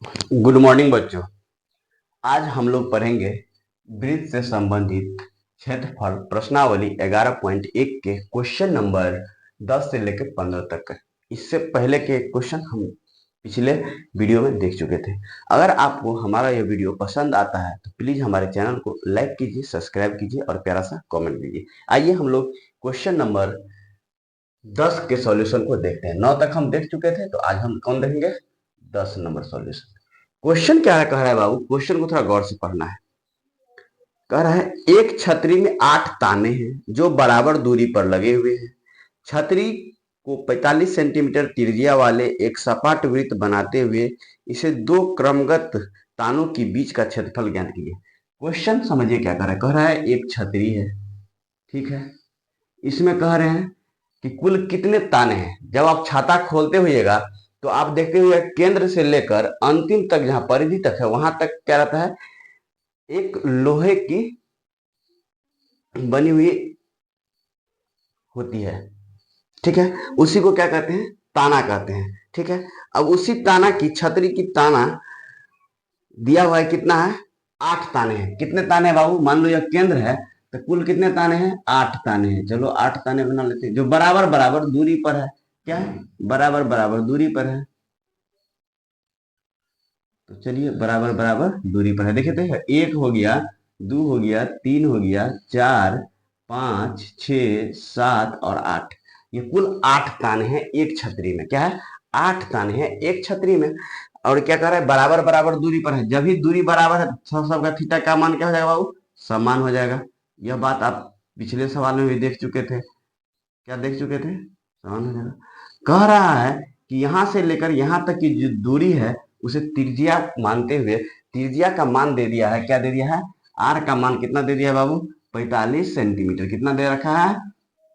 Good morning बच्चों। आज हम लोग पढ़ेंगे वृत्त से संबंधित क्षेत्रफल प्रश्नावली 11.1 के क्वेश्चन नंबर 10 से लेकर 15 तक का। इससे पहले के क्वेश्चन हम पिछले वीडियो में देख चुके थे। अगर आपको हमारा यह वीडियो पसंद आता है तो प्लीज हमारे चैनल को लाइक कीजिए, सब्सक्राइब कीजिए और प्यारा सा कमेंट दीजिए। आइए हम लोग क्वेश्चन नंबर 10 के सॉल्यूशन को देखते हैं। 9 तक हम देख चुके थे, तो आज हम कौन देखेंगे? 10 नंबर सॉल्यूशन। क्वेश्चन क्या है, कह रहा है बाबू, क्वेश्चन को थोड़ा गौर से पढ़ना है। कह रहा है एक छतरी में 8 ताने हैं जो बराबर दूरी पर लगे हुए हैं। छतरी को 45 सेंटीमीटर त्रिज्या वाले एक सपाट वृत्त बनाते हुए इसे दो क्रमगत तानों के बीच का क्षेत्रफल ज्ञात कीजिए। क्वेश्चन समझिए क्या कह रहा है। कह रहा है एक छतरी है, ठीक है। इसमें कह रहे हैं कि कुल कितने ताने हैं। जब आप छाता खोलते हुएगा तो आप देखते हुए केंद्र से लेकर अंतिम तक, जहां परिधि तक है, वहां तक क्या रहता है? एक लोहे की बनी हुई होती है, ठीक है। उसी को क्या कहते हैं? ताना कहते हैं, ठीक है। अब उसी ताना की, छतरी की ताना दिया हुआ है, कितना है? 8 ताने हैं। कितने ताने हैं बाबू? मान लो यह केंद्र है, तो कुल कितने ताने हैं? 8 ताने हैं। चलो 8 ताने बना लेते हैं, जो बराबर बराबर दूरी पर है। क्या है? बराबर बराबर दूरी पर है। तो चलिए बराबर बराबर दूरी पर है। देखिए तो एक हो गया, दो हो गया, तीन हो गया, चार, पांच, छ, सात और आठ। ये कुल 8 ताने हैं एक छतरी में। क्या है? 8 ताने हैं एक छतरी में। और क्या कर रहा है? बराबर बराबर दूरी पर है। जब भी दूरी बराबर है तो सबका थीटा का मान क्या हो जाएगा बाबू? समान हो जाएगा। यह बात आप पिछले सवाल में भी देख चुके थे। क्या देख चुके थे? समान हो जाएगा। कह रहा है कि यहां से लेकर यहां तक की जो दूरी है उसे त्रिज्या मानते हुए त्रिज्या का मान दे दिया है। क्या दे दिया है? आर का मान कितना दे दिया है बाबू? 45 सेंटीमीटर। कितना दे रखा है?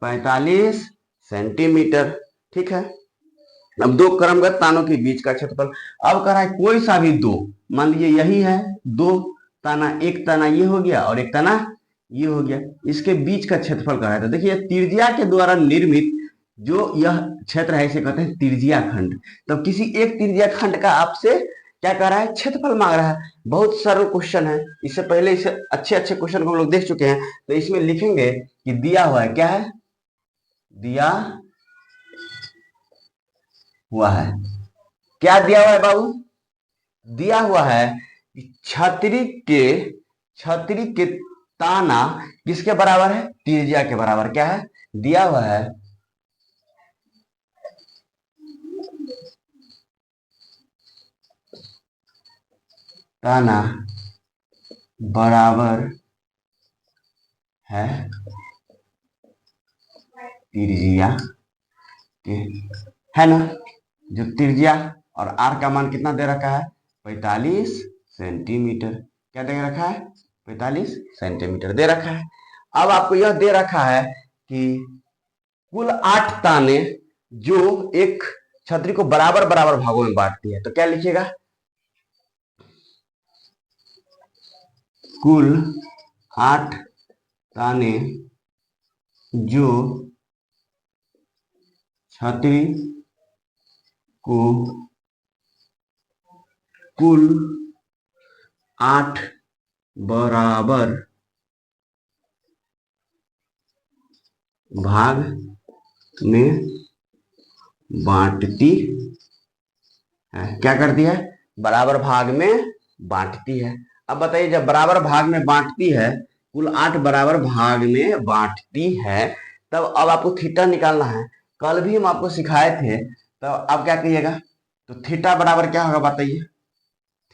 45 सेंटीमीटर, ठीक है। अब दो क्रमगत तानों के बीच का क्षेत्रफल। अब कह रहा है कोई सा भी दो, मान लीजिए यही है दो ताना, एक ताना ये हो गया और एक ताना ये हो गया, इसके बीच का क्षेत्रफल कह रहा है। तो देखिए त्रिज्या के द्वारा निर्मित जो यह क्षेत्र है इसे कहते हैं त्रिज्या खंड। तो किसी एक त्रिज्या खंड का आपसे क्या कर रहा है? क्षेत्रफल मांग रहा है। बहुत सरल क्वेश्चन है। इससे पहले इसे अच्छे अच्छे क्वेश्चन को हम लोग देख चुके हैं। तो इसमें लिखेंगे कि दिया हुआ है, क्या है? दिया हुआ है। क्या दिया हुआ है बाबू? दिया हुआ है कि छतरी के ताना किसके बराबर है? त्रिज्या के बराबर। क्या है? दिया हुआ है ताना बराबर है त्रिज्या के, है ना। जो त्रिज्या और आर का मान कितना दे रखा है? 45 सेंटीमीटर। क्या दे रखा है? 45 सेंटीमीटर दे रखा है। अब आपको यह दे रखा है कि कुल 8 ताने जो एक छतरी को बराबर बराबर भागों में बांटती है। तो क्या लिखिएगा? कुल 8 ताने जो छतरी को कुल 8 बराबर भाग में बांटती है। क्या करती है? बराबर भाग में बांटती है। अब बताइए, जब बराबर भाग में बांटती है, कुल 8 बराबर भाग में बांटती है, तब अब आपको थीटा निकालना है। कल भी हम आपको सिखाए थे, तो अब क्या कहिएगा? तो थीटा बराबर क्या होगा बताइए?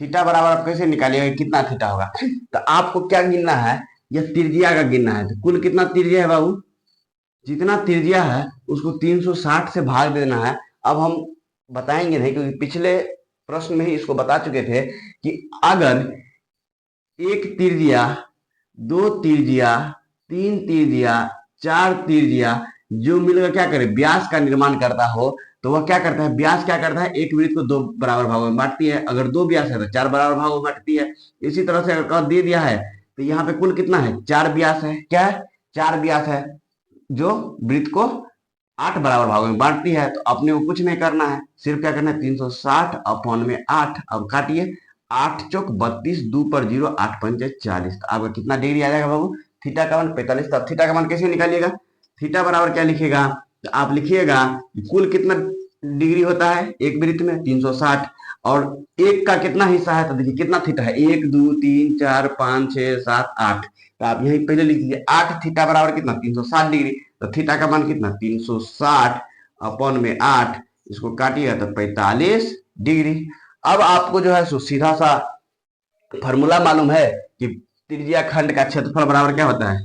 थीटा बराबर आप कैसे निकालिएगा? कितना थीटा होगा? तो आपको क्या गिनना है? यह त्रिज्या का गिनना है। तो कुल कितना त्रिज्या है बाबू? जितना त्रिज्या है उसको 360 से भाग देना है। अब हम बताएंगे नहीं, क्योंकि पिछले प्रश्न में ही इसको बता चुके थे कि अगर एक त्रिज्या, दो त्रिज्या, तीन त्रिज्या, चार त्रिज्या जो मिलकर क्या करे? व्यास का निर्माण करता हो, तो वह क्या करता है? व्यास क्या करता है? एक वृत्त को दो बराबर भागों में बांटती है। अगर दो व्यास है तो चार बराबर भागों में बांटती है। इसी तरह से अगर दे दिया है तो यहाँ पे कुल कितना है? चार व्यास है। क्या है? चार व्यास है जो वृत्त को 8 बराबर भागों में बांटती है, तो अपने को कुछ नहीं करना है, सिर्फ क्या करना है 360 अपॉन में 8। अब काटिए, 8 चौक 32, 2 पर 0, 8 पंचे 40। तो आपका कितना डिग्री आ जाएगा बाबू? थीटा का मान 45। तो अब थीटा का मान कैसे निकालिएगा? थीटा बराबर क्या लिखिएगा? तो आप लिखिएगा कुल कितना डिग्री होता है एक वृत्त में? 360। और एक का कितना हिस्सा है? तो देखिए कितना थीटा है, 1 2 3 4 5 6 7 8। तो आप यही पहले लिख दीजिए 8 थीटा बराबर कितना? 360 डिग्री। तो थीटा का मान कितना? 360 अपॉन में 8। इसको काटिएगा तो 45 डिग्री। अब आपको जो है सो सीधा सा फॉर्मूला मालूम है कि त्रिज्या खंड का क्षेत्रफल बराबर क्या होता है?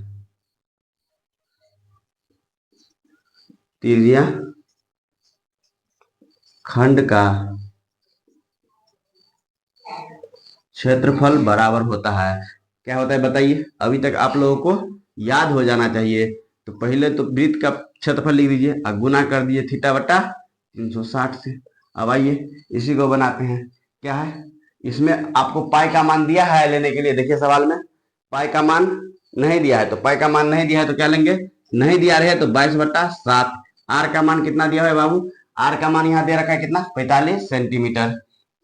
त्रिज्या खंड का क्षेत्रफल बराबर होता है, क्या होता है बताइए? अभी तक आप लोगों को याद हो जाना चाहिए। तो पहले तो वृत्त का क्षेत्रफल लिख दीजिए और गुना कर दीजिए थीटा बटा 360 से। अब आइए इसी को बनाते हैं। क्या है इसमें? आपको पाई का मान दिया है लेने के लिए, देखिए सवाल में पाई का मान नहीं दिया है, तो पाई का मान नहीं दिया है तो क्या लेंगे? नहीं दिया रहे तो 22/7। आर का मान कितना दिया है बाबू? आर का मान यहाँ दे रखा है कितना? 45 सेंटीमीटर।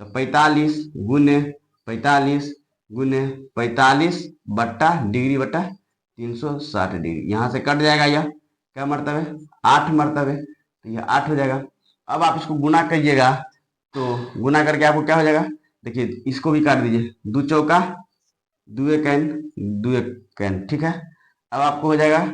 तो 45 गुने 45 गुने 45 बट्टा डिग्री बट्टा 360 डिग्री। यहां से कट जाएगा यह क्या मरतबे? 8 मरतबे। तो यह 8 हो जाएगा। अब आप इसको गुना करिएगा, तो गुना करके आपको क्या हो जाएगा? देखिए इसको भी काट दीजिए, दो चौका दुए कैन, दुए कैन, ठीक है। अब आपको हो जाएगा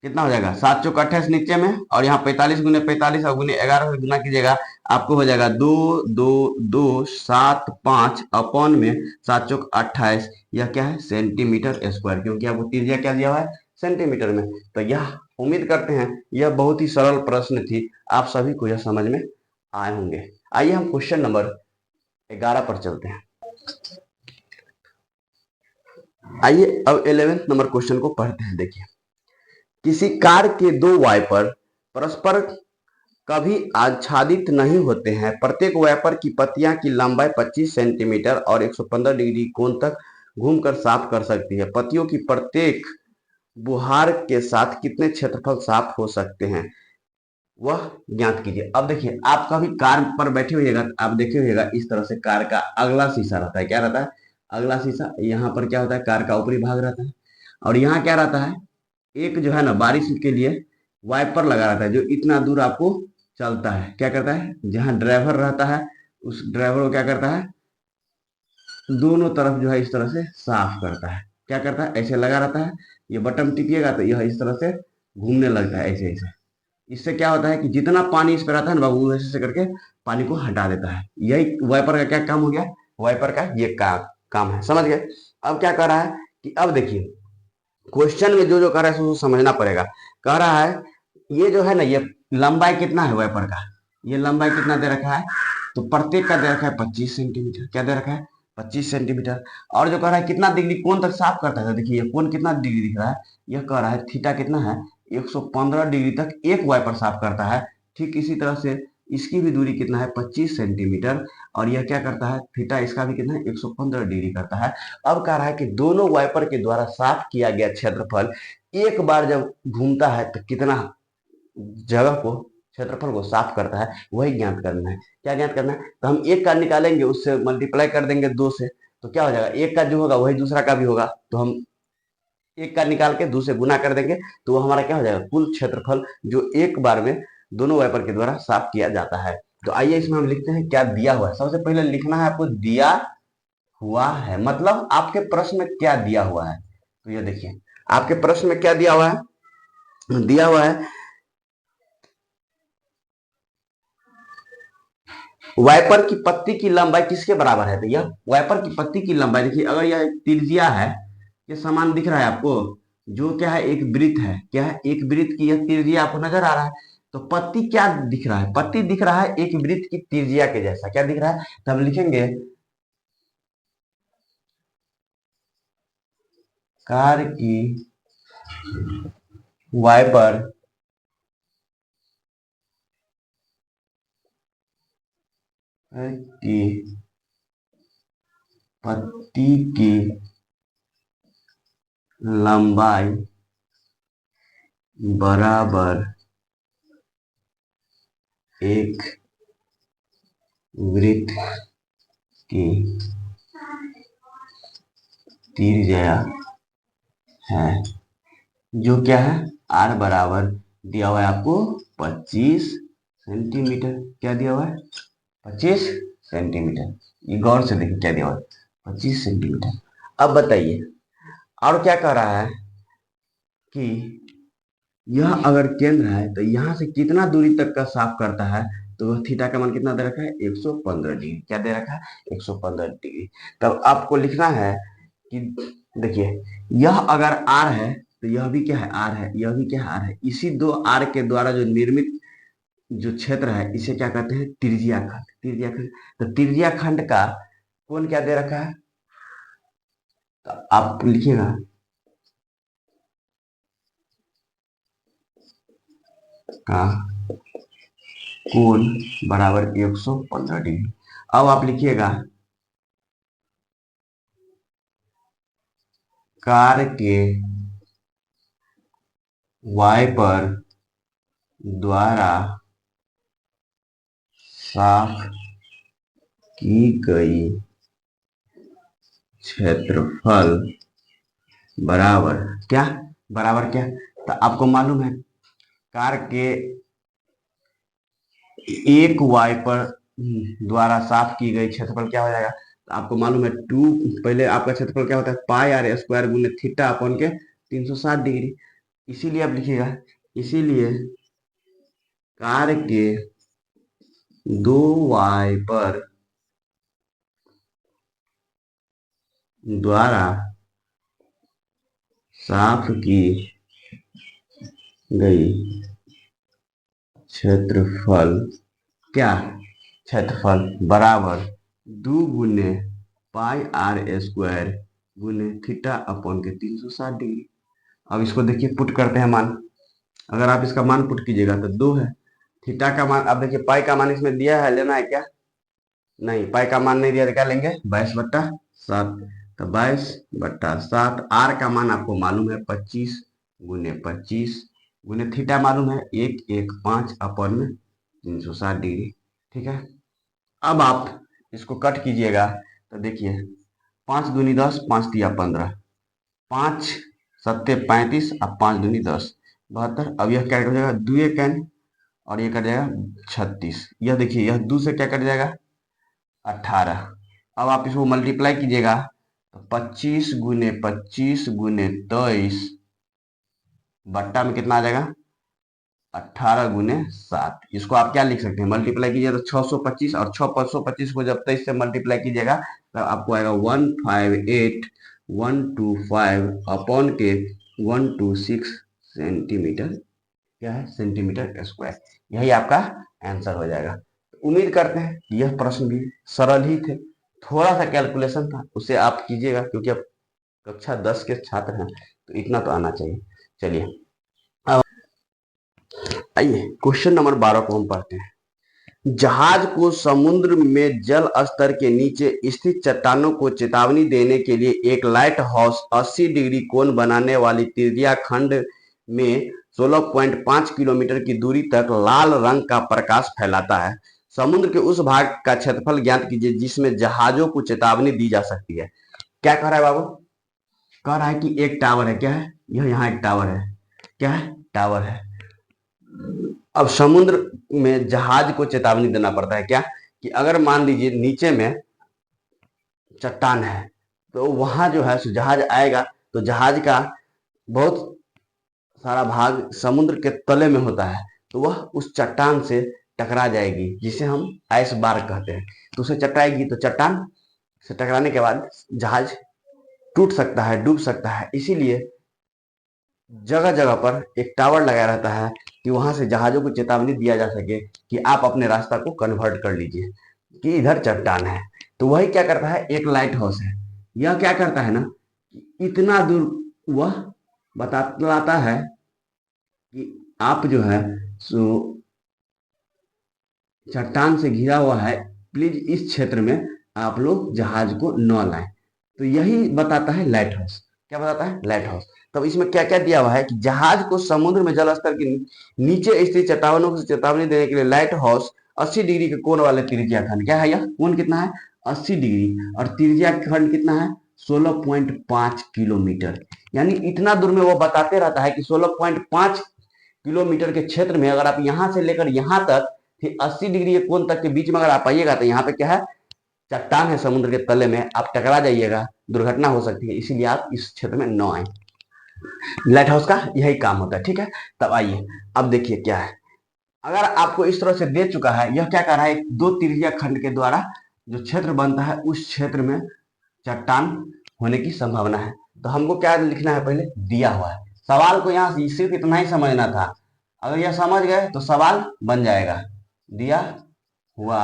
कितना हो जाएगा? 7 चौक 28 नीचे में, और यहाँ 45 गुने 45 और गुने 11 से गुना कीजिएगा, आपको हो जाएगा 2 2 2 7 5 अपॉन में 7 चौक 28। यह क्या है? सेंटीमीटर स्क्वायर, क्योंकि आपको त्रिज्या क्या दिया हुआ है? सेंटीमीटर में। तो यह उम्मीद करते हैं यह बहुत ही सरल प्रश्न थी, आप सभी को यह समझ में आए होंगे। आइए हम क्वेश्चन नंबर 11 पर चलते हैं। आइए अब 11 नंबर क्वेश्चन को पढ़ते हैं। देखिए, किसी कार के दो वाइपर परस्पर कभी आच्छादित नहीं होते हैं। प्रत्येक वाइपर की पत्तियां की लंबाई 25 सेंटीमीटर और 115 डिग्री कोण तक घूमकर साफ कर सकती है। पत्तियों की प्रत्येक बुहार के साथ कितने क्षेत्रफल साफ हो सकते हैं, वह ज्ञात कीजिए। अब देखिए, आप कभी कार पर बैठे होइएगा, आप देखे होइएगा इस तरह से कार का अगला शीशा रहता है। क्या रहता है? अगला शीशा। यहाँ पर क्या होता है? कार का ऊपरी भाग रहता है। और यहाँ क्या रहता है? एक जो है ना बारिश के लिए वाइपर लगा रहता है, जो इतना दूर आपको चलता है। क्या करता है? जहाँ ड्राइवर रहता है उस ड्राइवर को क्या करता है? दोनों तरफ जो है इस तरह से साफ करता है। क्या करता है? ऐसे लगा रहता है, ये बटन टिपिएगा तो यह इस तरह से घूमने लगता है ऐसे ऐसे। इससे क्या होता है कि जितना पानी इस पर आता है ना बाबू, वैसे से करके पानी को हटा देता है। यही वाइपर का क्या काम हो गया? वाइपर का ये काम है, समझ गए? अब क्या कर रहा है कि अब देखिए क्वेश्चन में जो जो कर रहा है उसको समझना पड़ेगा। कह रहा है ये जो है ना, ये लंबाई कितना है वाइपर का? ये लंबाई कितना दे रखा है? तो प्रत्येक का दे रखा है 25 सेंटीमीटर। क्या दे रखा है? 25 सेंटीमीटर। और जो कह रहा है कितना डिग्री कोण तक साफ करता है, तो देखिए ये कोण कितना डिग्री दिख रहा है? यह कह रहा है थीटा कितना है? 115 डिग्री तक एक वाइपर साफ करता है। ठीक इसी तरह से इसकी भी दूरी कितना है? 25 सेंटीमीटर। और यह क्या करता है? थीटा इसका भी कितना है? 115 डिग्री करता है। अब कह रहा है कि दोनों वाइपर के द्वारा साफ किया गया क्षेत्रफल एक बार जब घूमता है तो कितना जगह को, क्षेत्रफल को साफ करता है, वही ज्ञात करना है। क्या ज्ञात करना है? तो हम एक का निकालेंगे, उससे मल्टीप्लाई कर देंगे 2 से, तो क्या हो जाएगा? एक का जो होगा वही दूसरा का भी होगा। तो हम एक का निकाल के 2 से गुना कर देंगे, तो वो हमारा क्या हो जाएगा? कुल क्षेत्रफल जो एक बार में दोनों वाइपर के द्वारा साफ किया जाता है। तो आइए इसमें हम लिखते हैं क्या दिया हुआ है। सबसे पहले लिखना है आपको दिया हुआ है, मतलब आपके प्रश्न में क्या दिया हुआ है। तो ये देखिए आपके प्रश्न में क्या दिया हुआ है? दिया हुआ है वाइपर की पत्ती की लंबाई किसके बराबर है? तो यह वाइपर की पत्ती की लंबाई, देखिए अगर यह त्रिज्या है, ये समान दिख रहा है आपको, जो क्या है? एक वृत्त है। क्या है? एक वृत्त की यह त्रिज्या आपको नजर आ रहा है। तो पत्ती क्या दिख रहा है? पत्ती दिख रहा है एक वृत्त की त्रिज्या के जैसा। क्या दिख रहा है? तो हम लिखेंगे कार की वाइपर की पत्ती की लंबाई बराबर एक वृत्त की त्रिज्या है, जो क्या है, आर बराबर दिया हुआ है आपको 25 सेंटीमीटर। क्या दिया हुआ है? 25 सेंटीमीटर। ये गौर से देखिए क्या दिया हुआ है, 25 सेंटीमीटर। अब बताइए और क्या कह रहा है कि यह अगर केंद्र है तो यहां से कितना दूरी तक का साफ करता है, तो वह थीटा का मान कितना दे रखा है, 115 डिग्री। क्या दे रखा है? 115 डिग्री। तब आपको लिखना है कि देखिए, यह अगर आर है तो यह भी क्या है, आर है, यह भी क्या है, आर है। इसी दो आर के द्वारा जो निर्मित जो क्षेत्र है इसे क्या कहते हैं, त्रिज्या खंड। त्रिज्या खंड, तो त्रिज्या खंड का कोण क्या दे रखा है, तो आप लिखिएगा का कोण बराबर 115 डिग्री। अब आप लिखिएगा कार के वाइपर द्वारा साफ की गई क्षेत्रफल बराबर क्या, बराबर क्या, तो आपको मालूम है कार के एक वाइपर द्वारा साफ की गई क्षेत्रफल क्या हो जाएगा, तो आपको मालूम है टू, पहले आपका क्षेत्रफल क्या होता है, पाई आर स्क्वायर गुने थीटा अपॉन के 360 डिग्री। इसीलिए आप लिखिएगा, इसीलिए कार के दो वाइपर द्वारा साफ की गई क्षेत्रफल क्या, क्षेत्रफल बराबर 2 गुने पाई आर स्क्वायर गुने थीटा अपॉन के 360 डिग्री। अब इसको देखिए पुट करते हैं मान। अगर आप इसका मान पुट कीजिएगा तो 2 है, थीटा का मान, अब देखिए पाई का मान इसमें दिया है, लेना है क्या, नहीं, पाई का मान नहीं दिया तो क्या लेंगे, 22/7। तो 22/7। आर का मान आपको मालूम है 25 गुने थीटा मालूम है 115 अपॉन में 360 डिग्री। ठीक है, अब आप इसको कट कीजिएगा तो देखिए 5 दूनी 10, 5 तिया 15, 5 सत्ते 35, अब 5 दूनी 10, 72। अब यह क्या हो जाएगा, 2 कैन और ये कट जाएगा 36। यह देखिए यह 2 से क्या कट जाएगा, 18। अब आप इसको मल्टीप्लाई कीजिएगा तो 25 गुने 23 में कितना आ जाएगा, 18 गुने 7। इसको आप क्या लिख सकते हैं, मल्टीप्लाई कीजिए तो 625, और 625 को जब 23 से मल्टीप्लाई कीजिएगा तो आपको आएगा 158,125 अपॉन के 126 सेंटीमीटर, क्या है, सेंटीमीटर स्क्वायर। यही आपका आंसर हो जाएगा। उम्मीद करते हैं कि यह प्रश्न भी सरल ही थे, थोड़ा सा कैलकुलेशन था उसे आप कीजिएगा, क्योंकि अब कक्षा 10 के छात्र हैं तो इतना तो आना चाहिए। चलिए अब आइए क्वेश्चन नंबर 12 को हम पढ़ते हैं। जहाज को समुद्र में जल स्तर के नीचे स्थित चट्टानों को चेतावनी देने के लिए एक लाइट हाउस 80 डिग्री कोण बनाने वाली त्रिज्या खंड में 16.5 किलोमीटर की दूरी तक लाल रंग का प्रकाश फैलाता है। समुद्र के उस भाग का क्षेत्रफल ज्ञात कीजिए जिसमें जहाजों को चेतावनी दी जा सकती है। क्या कह रहा है बाबू, कह रहा है कि एक टावर है, क्या है, यह यहाँ एक टावर है, क्या है, टावर है। अब समुद्र में जहाज को चेतावनी देना पड़ता है क्या, कि अगर मान लीजिए नीचे में चट्टान है तो वहां जो है जहाज आएगा तो जहाज का बहुत सारा भाग समुद्र के तले में होता है, तो वह उस चट्टान से टकरा जाएगी जिसे हम आइस बार कहते हैं। तो उसे टकराएगी तो चट्टान से टकराने के बाद जहाज टूट सकता है, डूब सकता है। इसीलिए जगह जगह पर एक टावर लगाया रहता है कि वहां से जहाजों को चेतावनी दिया जा सके कि आप अपने रास्ता को कन्वर्ट कर लीजिए, कि इधर चट्टान है। तो वही क्या करता है, एक लाइट हाउस है, यह क्या करता है ना, इतना दूर वह बताता है कि आप जो है सो चट्टान से घिरा हुआ है, प्लीज इस क्षेत्र में आप लोग जहाज को न लाएं। तो यही बताता है लाइट हाउस। क्या बताता है? Light house. तब इसमें क्या क्या दिया हुआ है कि जहाज को समुद्र में जल स्तर के नीचे स्थित चट्टानों को चेतावनी देने के लिए लाइट हाउस 80 डिग्री के कोण वाले त्रिज्या खंड, क्या है यह कोण कितना है? 80 डिग्री, और त्रिज्या खंड कितना है? 16.5 किलोमीटर। यानी इतना दूर में वो बताते रहता है कि 16.5 किलोमीटर के क्षेत्र में अगर आप यहां से लेकर यहां तक फिर 80 डिग्री के कोण तक के बीच में अगर आप आइएगा तो यहाँ पे क्या है? चट्टान है समुद्र के तले में, आप टकरा जाइएगा, दुर्घटना हो सकती है, इसीलिए आप इस क्षेत्र में न आए। लाइट हाउस का यही काम होता है, ठीक है। तब आइए अब देखिए क्या है। अगर आपको इस तरह से दे चुका है, यह क्या कर रहा है? दो त्रिज्या खंड के द्वारा जो क्षेत्र बनता है उस क्षेत्र में चट्टान होने की संभावना है। तो हमको क्या लिखना है? पहले दिया हुआ है, सवाल को यहाँ सिर्फ इतना ही समझना था। अगर यह समझ गए तो सवाल बन जाएगा। दिया हुआ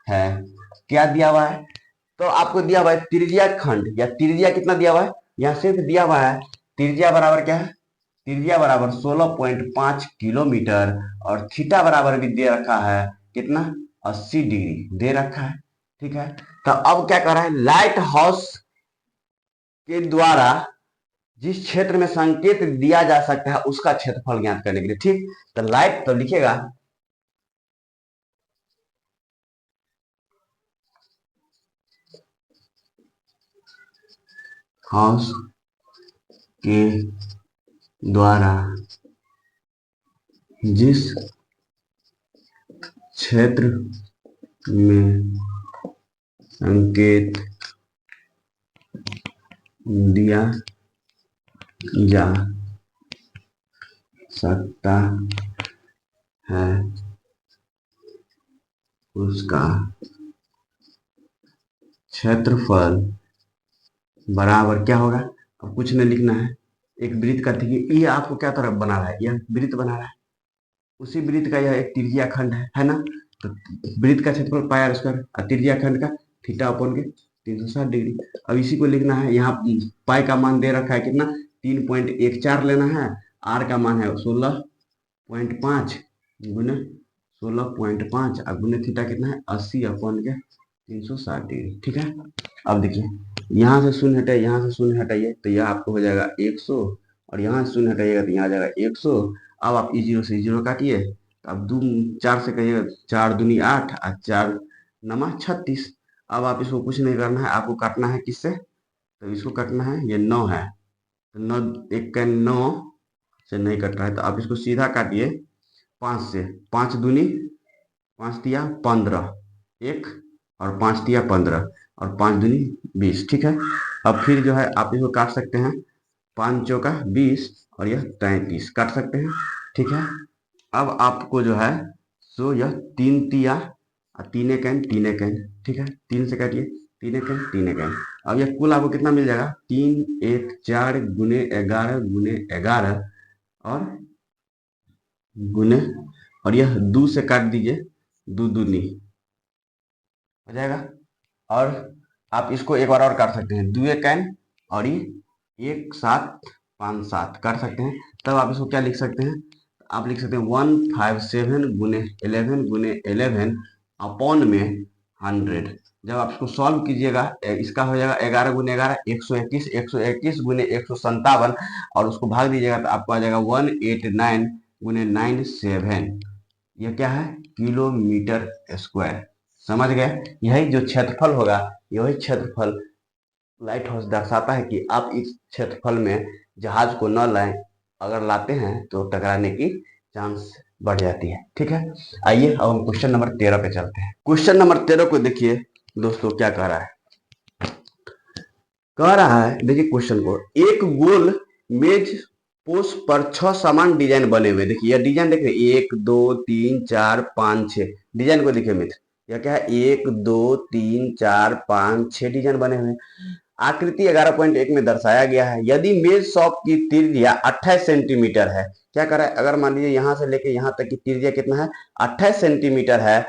है, क्या दिया हुआ है? तो आपको दिया हुआ है त्रिज्या खंड, या त्रिज्या कितना दिया हुआ है? यहाँ सिर्फ दिया हुआ है त्रिज्या बराबर क्या है? त्रिज्या बराबर 16.5 किलोमीटर, और थीटा बराबर भी दे रखा है कितना? 80 डिग्री दे रखा है, ठीक है। तो अब क्या कर रहा है? लाइट हाउस के द्वारा जिस क्षेत्र में संकेत दिया जा सकता है उसका क्षेत्रफल ज्ञात करने के लिए, ठीक। तो लाइट तो लिखेगा हाउस के द्वारा जिस क्षेत्र में संकेत दिया जा सकता है उसका क्षेत्रफल बराबर क्या होगा? अब कुछ नहीं लिखना है, एक वृत्त का देखिए, ये आपको क्या तरफ बना रहा है? यह वृत्त बना रहा है, उसी वृत्त का यह एक त्रिज्या खंड है ना। तो वृत्त का क्षेत्रफल पाई आर स्क्वायर, और त्रिज्या खंड का थीटा अपन के 360 डिग्री। अब इसी को लिखना है, यहाँ पाई का मान दे रखा है कितना? 3.14 लेना है, आर का मान है 16.5 गुने 16.5 और गुने थीटा कितना है? 80 अपन के 360 डिग्री, ठीक है। अब देखिए, यहाँ से शून्य हटाइए, यहाँ से शून्य हटाइए, तो यह आपको हो जाएगा 100, और यहाँ से शून्य हटाइएगा तो यहाँ आ जाएगा 100। अब आप ई जीरो से जीरो काटिए, तो अब दो 4 से कहिएगा, 4 दूनी 8 और 4 नमा 36। अब आप इसको कुछ नहीं करना है, आपको काटना है किससे? तो इसको काटना है, ये 9 है, तो 9 एक का 9 से नहीं कट रहा है, तो आप इसको सीधा काटिए 5 से। 5 दूनी 5 तिया 15, एक और 5 तिया 15, और 5 दूनी 20, ठीक है। अब फिर जो है आप इसको काट सकते हैं, 5 चौका 20 और यह 33 काट सकते हैं, ठीक है। अब आपको जो है सो यह 3 तिया और 3 कैन 3 कैन, ठीक है, 3 से काटिए, 3 कैन 3 कैन। अब यह कुल आपको कितना मिल जाएगा? 3 1 4 गुने 11 गुने 11 और गुने, और यह 2 से काट दीजिए, 2 दूनी हो जाएगा। और आप इसको एक बार और काट सकते हैं, 2 कैन और ये 1 7 5 7 काट सकते हैं। तब आप इसको क्या लिख सकते हैं? आप लिख सकते हैं 157 गुने 11 गुने 11 अपॉन में 100। जब आप इसको सॉल्व कीजिएगा, इसका हो जाएगा 11 गुने 11 121, 121 गुने 157, और उसको भाग दीजिएगा तो आपको आ जाएगा 189 गुने 97। यह क्या है? Kilometre square. समझ गए? यही जो क्षेत्रफल होगा, यही क्षेत्रफल लाइट हाउस दर्शाता है कि आप इस क्षेत्रफल में जहाज को न लाएं, अगर लाते हैं तो टकराने की चांस बढ़ जाती है, ठीक है। आइए अब हम क्वेश्चन नंबर 13 पे चलते हैं। क्वेश्चन नंबर 13 को देखिए दोस्तों, क्या कह रहा है? कह रहा है, देखिए क्वेश्चन को, एक गोल मेज पोस्ट पर 6 समान डिजाइन बने हुए। देखिए यह डिजाइन देख रहे हैं, 1 2 3 4 5 6 डिजाइन को देखिए मित्र, यह क्या है? 1 2 3 4 5 6 डिजाइन बने हुए हैं। आकृति 11.1 में दर्शाया गया है, यदि मेज शॉप की त्रिज्या 28 सेंटीमीटर है। क्या कर रहा है? अगर मान लीजिए यहां से लेके यहां तक की त्रिज्या कितना है? 28 सेंटीमीटर है,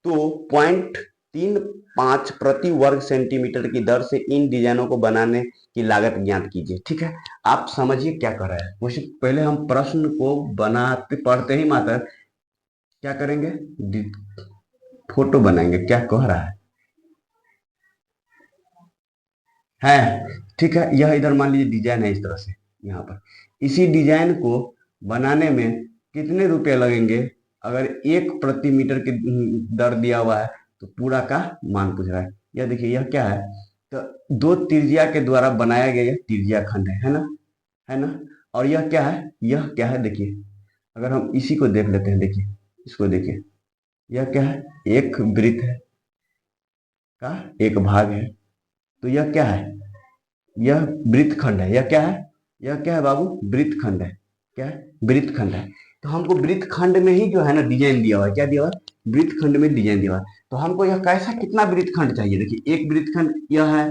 तो 0.35 प्रति वर्ग सेंटीमीटर की दर से इन डिजाइनों को बनाने की लागत ज्ञात कीजिए, ठीक है। आप समझिए क्या कर रहा है क्वेश्चन। पहले हम प्रश्न को बनाते पढ़ते ही मात्र क्या करेंगे? फोटो बनाएंगे। क्या कह रहा है? ठीक है, यह इधर मान लीजिए डिजाइन है इस तरह से यहाँ पर। इसी डिजाइन को बनाने में कितने रुपए लगेंगे, अगर 1 प्रति मीटर की दर दिया हुआ है तो पूरा का मान पूछ रहा है। यह देखिए यह क्या है, तो दो त्रिज्या के द्वारा बनाया गया यह त्रिज्या खंड है ना, है ना। और यह क्या है, यह क्या है देखिए, अगर हम इसी को देख लेते हैं, देखिए इसको देखिए, यह क्या है, एक वृत्त है का एक भाग है। तो यह क्या है, यह वृत्तखंड है। यह क्या है, यह क्या है बाबू, वृत्तखंड है। क्या है, वृत्तखंड है। तो हमको वृत्तखंड में ही जो है ना डिजाइन दिया हुआ है, क्या दिया हुआ है, वृत्तखंड में डिजाइन दिया हुआ है। तो हमको यह कैसा कितना वृत्तखंड चाहिए, देखिए एक वृत्तखंड यह है,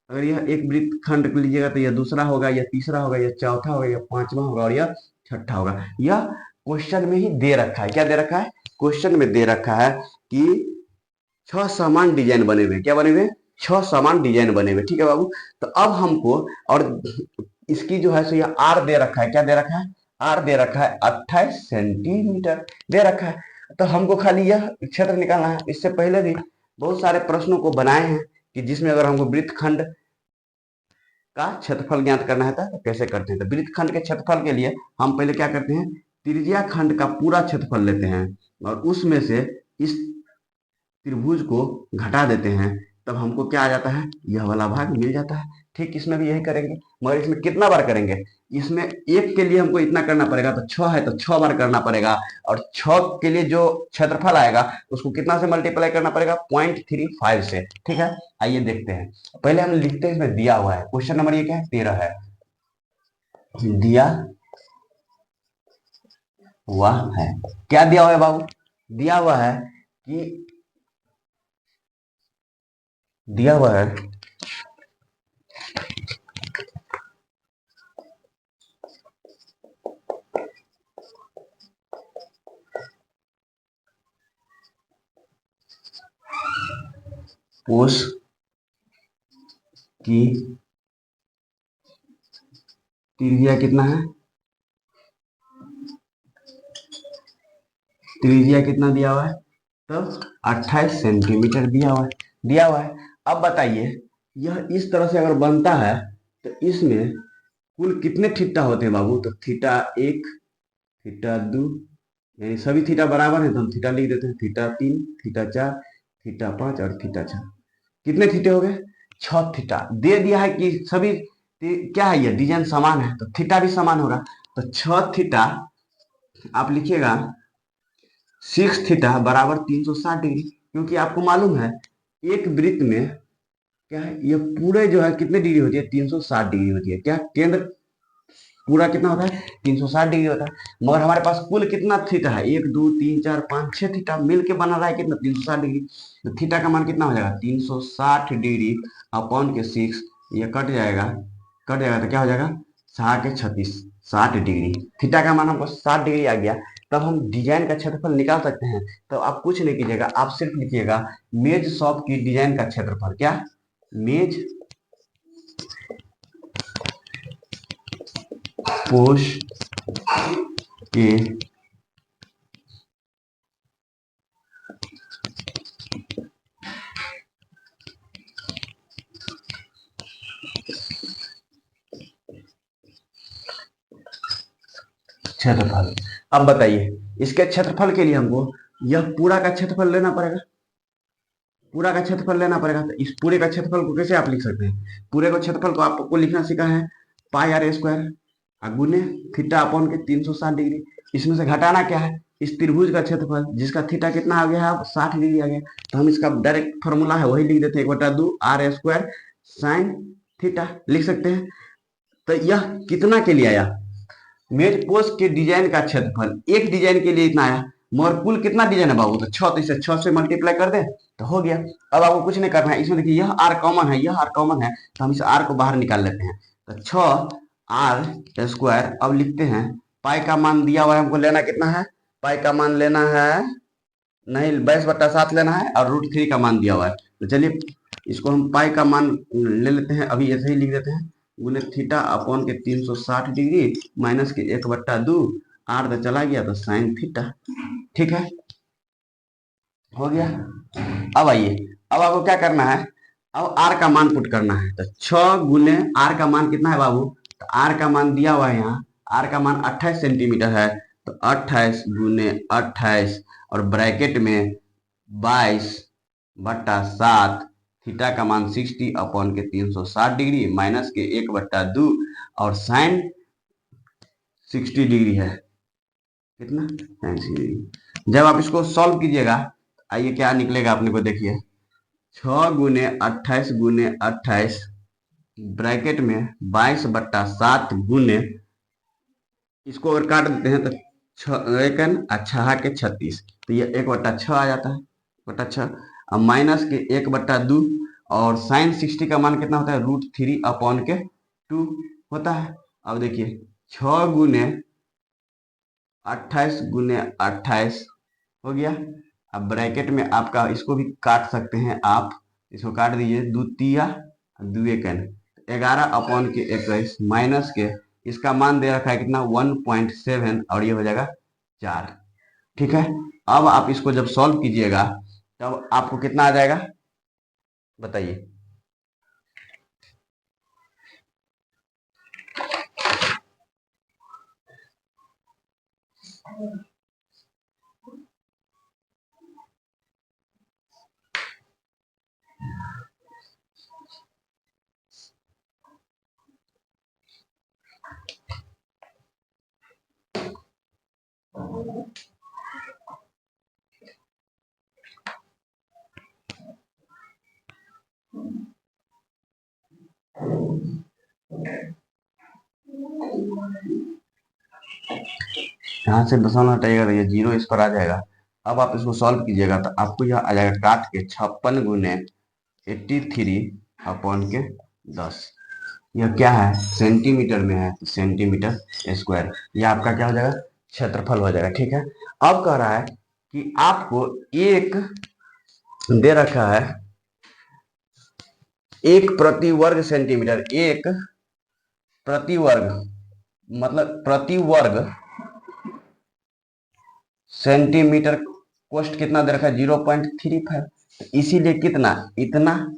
अगर यह एक वृत्तखंड लीजिएगा तो यह दूसरा होगा, यह तीसरा होगा, यह चौथा होगा, यह पांचवा होगा और यह छठा होगा। यह क्वेश्चन में ही दे रखा है, क्या दे रखा है, क्वेश्चन में दे रखा है कि 6 समान डिजाइन बने हुए, क्या बने हुए, 6 समान डिजाइन बने हुए। ठीक है बाबू। तो अब हमको, और इसकी जो है सो यह आर दे रखा है, क्या दे रखा है, आर दे रखा है 28 सेंटीमीटर दे रखा है। तो हमको खाली यह क्षेत्र निकालना है। इससे पहले भी बहुत सारे प्रश्नों को बनाए हैं कि जिसमें अगर हमको वृत्तखंड का क्षेत्रफल ज्ञात करना है तो कैसे करते हैं। तो वृत्तखंड के क्षेत्रफल के लिए हम पहले क्या करते हैं, त्रिज्या खंड का पूरा क्षेत्रफल लेते हैं और उसमें से इस त्रिभुज को घटा देते हैं, तब हमको क्या आ जाता है, यह वाला भाग मिल जाता है। ठीक, इसमें भी यही करेंगे, मगर इसमें कितना बार करेंगे, इसमें एक के लिए हमको इतना करना पड़ेगा, तो 6 है तो 6 बार करना पड़ेगा। और 6 के लिए जो क्षेत्रफल आएगा उसको कितना से मल्टीप्लाई करना पड़ेगा, 0.35 से। ठीक है, आइए देखते हैं। पहले हम लिखते हैं, इसमें दिया हुआ है क्वेश्चन नंबर ये क्या है, 13 है, दिया हुआ है। क्या दिया हुआ है बाबू, दिया हुआ है कि, दिया हुआ है कोश की त्रिज्या कितना है, त्रिज्या कितना दिया हुआ है, तो 28 सेंटीमीटर दिया हुआ है, दिया हुआ है। अब बताइए, यह इस तरह से अगर बनता है तो इसमें कुल कितने थीटा होते हैं बाबू, तो थीटा 1, थीटा 2, यानी सभी थीटा बराबर है तो हम थीटा लिख देते हैं, थीटा 3, थीटा 4, थीटा 5 और थीटा 6। कितने थीटे हो गए, 6 थीटा दे दिया है कि सभी क्या है, ये डिजाइन समान है तो थीटा भी समान होगा। तो 6 थीटा आप लिखिएगा 6 थीटा बराबर 360 डिग्री, क्योंकि आपको मालूम है एक वृत्त में क्या है, ये पूरे जो है कितने डिग्री होती है, 360 डिग्री होती है। क्या केंद्र पूरा कितना होता है, 360 डिग्री होता है। मगर हमारे पास कुल कितना थीटा है, 1 2 3 4 5 6 थीटा मिल के बना रहा है कितना, 360 डिग्री। तो थीटा का मान कितना हो जाएगा, 360 डिग्री अपॉन के 6, ये कट जाएगा, कट जाएगा तो क्या हो जाएगा, 6 के 36, 60 डिग्री। थीटा का मान हमको 60 डिग्री आ गया। तब हम डिजाइन का क्षेत्रफल निकाल सकते हैं। तो आप कुछ नहीं कीजिएगा, आप सिर्फ लिखिएगा मेज शॉप की डिजाइन का क्षेत्रफल, क्या, मेज पोश के क्षेत्रफल। अब बताइए, इसके क्षेत्रफल के लिए हमको यह पूरा का क्षेत्रफल लेना पड़ेगा, पूरा का क्षेत्रफल लेना पड़ेगा। तो इस पूरे का क्षेत्रफल को कैसे आप लिख सकते हैं, पूरे का क्षेत्रफल को आपको लिखना सीखा है पाई आर स्क्वायर गुने थीटा अपॉन के 360 डिग्री। इसमें से घटाना क्या है, इस त्रिभुज का क्षेत्रफल जिसका थीटा कितना आ गया है, 60 डिग्री आ गया। तो हम इसका डायरेक्ट फॉर्मूला है वही लिख देते हैं, 1/2 आर स्क्वायर साइन थीटा लिख सकते हैं। तो यह कितना के लिए आया, मेज पोस्ट के डिजाइन का क्षेत्रफल एक डिजाइन के लिए इतना आया, मगर कुल कितना डिजाइन है बाबू, तो 6, तो इसे 6 से मल्टीप्लाई कर दे तो हो गया। अब आपको कुछ नहीं करना है, इसमें देखिए यह आर कॉमन है, यह आर कॉमन है, तो हम इस आर को बाहर निकाल लेते हैं। तो 6 आर स्क्वायर, अब लिखते हैं पाई का मान दिया हुआ है, हमको लेना कितना है, पाई का मान लेना है, नहीं 22/7 लेना है, और √3 का मान दिया हुआ है। तो चलिए इसको हम पाई का मान ले लेते हैं, अभी ऐसे ही लिख देते हैं, गुने थीटा अपॉन के 360 डिग्री माइनस के 1/2, आर तो चला गया तो साइन थीटा। ठीक है, हो गया। अब आइए, अब आपको क्या करना है, अब आर का मान पुट करना है, तो 6 गुने आर का मान कितना है बाबू, तो आर का मान दिया हुआ है यहाँ, आर का मान 28 सेंटीमीटर है, तो 28 गुने 28 और ब्रैकेट में 22/7, थीटा का मान 60 अपॉन के 360 डिग्री माइनस के 1/2 और साइन 60 डिग्री है, कितना साइन 60 डिग्री। जब आप इसको सॉल्व कीजिएगा आइए क्या निकलेगा अपने को देखिए, 6 गुने 28 गुने 28 ब्रैकेट में 22/7 गुने, इसको अगर काट देते हैं तो 6 के 36, तो ये 1/6 आ जाता है, 1/6। अब माइनस के 1/2 और साइन 60 का मान कितना होता है, √3 अपॉन के 2 होता है। अब देखिए 6 गुने 28 गुने 28 हो गया। अब ब्रैकेट में आपका इसको भी काट सकते हैं आप, इसको काट दीजिए, 2 तिया 2 एकन 11 अपॉन के 21 माइनस के इसका मान दे रखा है कितना 1.7 और ये हो जाएगा 4। ठीक है, अब आप इसको जब सॉल्व कीजिएगा तब आपको कितना आ जाएगा बताइए। यहाँ से दशमलव हटाइएगा तो ये 0 इस पर आ जाएगा। अब आप इसको सॉल्व कीजिएगा तो आपको यह आ जाएगा काट के 56 गुने 83 अपॉन के 10। यह क्या है सेंटीमीटर में है, तो सेंटीमीटर स्क्वायर, यह आपका क्या हो जाएगा क्षेत्रफल हो जाएगा। ठीक है, अब कह रहा है कि आपको एक दे रखा है 1 प्रति वर्ग सेंटीमीटर, 1 प्रति वर्ग मतलब प्रति वर्ग सेंटीमीटर कोष्ट कितना दे रखा है 0.35, इसीलिए कितना इतना,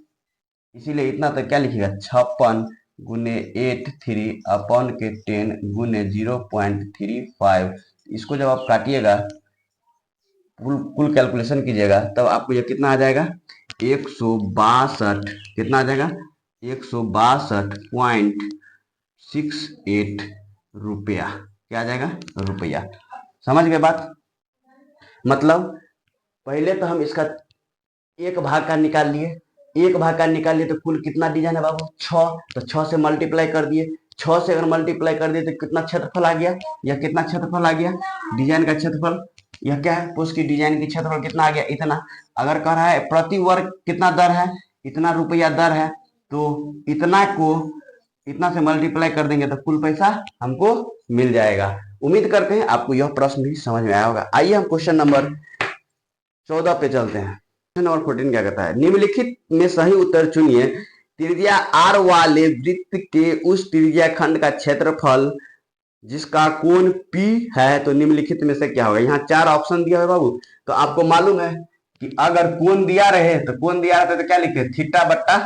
इसीलिए इतना तो क्या लिखिएगा 56 गुने 83 अपॉन के 10 गुने 0.35। इसको जब आप काटिएगा कुल कैलकुलेशन कीजिएगा तब आपको ये कितना आ जाएगा 162, कितना आ जाएगा 162.68 रुपया, क्या आ जाएगा रुपया। समझ गए बात, मतलब पहले तो हम इसका एक भाग का निकाल लिए, एक भाग का निकाल लिए तो कुल कितना डिजाइन है बाबू 6, तो 6 से मल्टीप्लाई कर दिए, 6 से अगर मल्टीप्लाई कर दिए तो कितना क्षेत्रफल आ गया, यह कितना क्षेत्रफल आ गया डिजाइन का क्षेत्रफल, यह क्या है उसकी डिजाइन की क्षेत्रफल कितना आ गया इतना। अगर कह रहा है प्रति वर्ग कितना दर है, इतना रुपया दर है, तो इतना को इतना से मल्टीप्लाई कर देंगे तो कुल पैसा हमको मिल जाएगा। उम्मीद करते हैं आपको यह प्रश्न भी समझ में आया होगा। आइए हम क्वेश्चन नंबर 14 पे चलते हैं। क्वेश्चन नंबर 14 क्या कहता है, निम्नलिखित में सही उत्तर चुनिए, त्रिज्या r वाले वृत्त के उस त्रिज्या खंड का क्षेत्रफल जिसका कोण P है, तो निम्नलिखित में से क्या होगा। यहाँ 4 ऑप्शन दिया है बाबू, तो आपको मालूम है कि अगर कोण दिया रहे तो कोण दिया रहता तो क्या लिखते थीटा बट्टा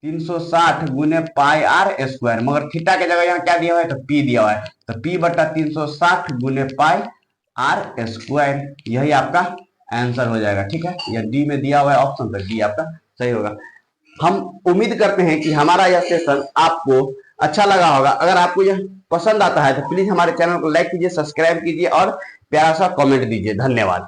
360 गुने पाई आर स्क्वायर, मगर थीटा के जगह यहाँ क्या दिया हुआ है तो P दिया हुआ है, तो P बट्टा 360 गुने पाई आर स्क्वायर, यही आपका आंसर हो जाएगा। ठीक है, यह डी में दिया हुआ है ऑप्शन, तो डी आपका सही होगा। हम उम्मीद करते हैं कि हमारा यह सेशन आपको अच्छा लगा होगा। अगर आपको यह पसंद आता है तो प्लीज हमारे चैनल को लाइक कीजिए, सब्सक्राइब कीजिए और प्यारा सा कमेंट दीजिए। धन्यवाद।